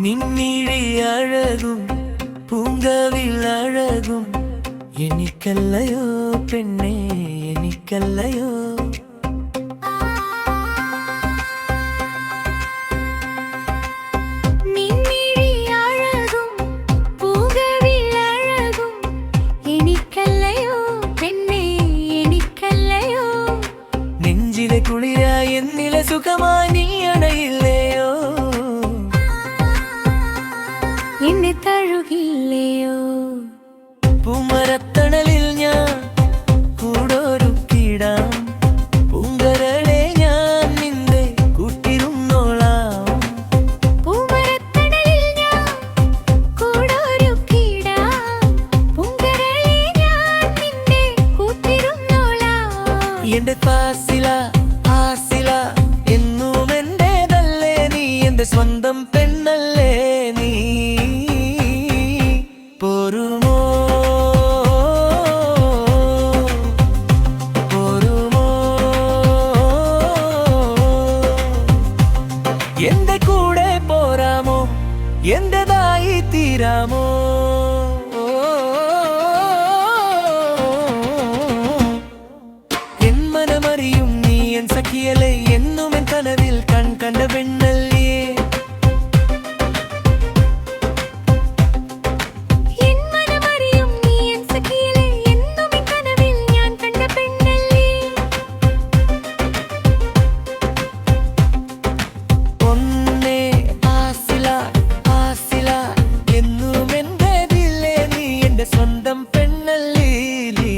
നിന്നിഴി അഴകും പൂങ്കവിൽ അഴകും എനിക്കല്ലയോ പെണ്ണേ, എനിക്കല്ലയോ? നെഞ്ചിലെ കുളിരായി എന്നിലെ സുഖമായി നീ അണയില്ലയോ, എന്നെ തഴുകില്ലയോ? പൂമരത്തണലിൽ ഞാൻ കൂടൊരുക്കിടാം, പൂങ്കരളെ ഞാൻ നിന്റെ കൂട്ടിരുന്നോളാം. പൂമരത്തണലിൽ ഞാൻ കൂടൊരുക്കിടാം, പൂങ്കരളെ ഞാൻ നിന്റെ കൂട്ടിരുന്നോളാം. എന്റെ ഫാസില ആസില എന്നും എന്റേതല്ലേ നീ, എന്റെ സ്വന്തം പെണ്ണല്ലേ നീ. പോരുമോ പോരുമോ എന്റെ കൂടെ പോരാമോ, എന്റേതായി തീരാമോ? എൻ മനമറിയും നീ എൻ സഖിയല്ലേ, എന്നും എൻ കനവിൽ കണ്ട പെണ്ണല്ലേ. സ്വന്തം പെണ്ണല്ലേ നീ.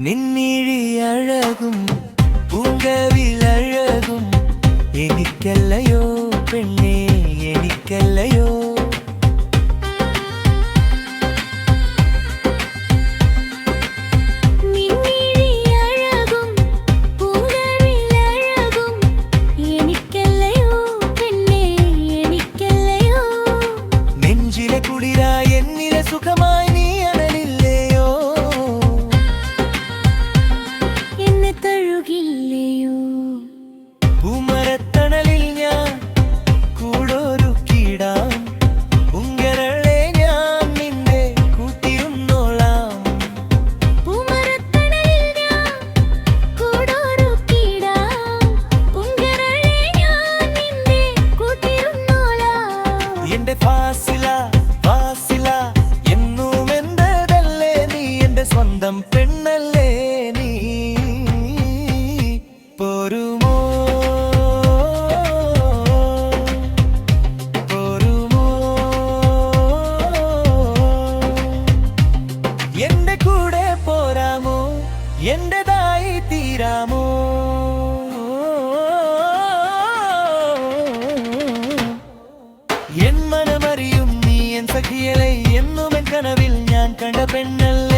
നിന്നിഴി അഴകും പൂങ്കവിലഴകും എനിക്കല്ലയോ പെണ്ണേ, എനിക്കല്ലയോ? നെഞ്ചിലെ കുളിരായി എന്നിലെ സുഖമായി നീ അണലില്ലയോ, എന്നെ തഴുകില്ലയോ? പൂമരത്തണലിൽ ഞാൻ കൂടൊരുക്കിടാം, പൂങ്കരളെ ഞാൻ നിന്റെ കൂട്ടിരുന്നോളാം. പൂമരത്തണലിൽ ഞാൻ കൂടൊരുക്കിടാം, പൂങ്കരളെ ഞാൻ നിന്റെ കൂട്ടിരുന്നോളാം. എന്റെ ഫാസില ഫാസില എന്നും എന്റേതല്ലേ നീ, എന്റെ സ്വന്തം പെണ്ണല്ലേ നീ. പോരുമോ പോരുമോ എന്റെ കൂടെ പോരാമോ, എന്റേതായി തീരാമോ? എൻ മനമറിയും നീ എൻ സഖിയല്ലേ, എന്നും എൻ കനവിൽ ഞാൻ കണ്ട പെണ്ണല്ലേ.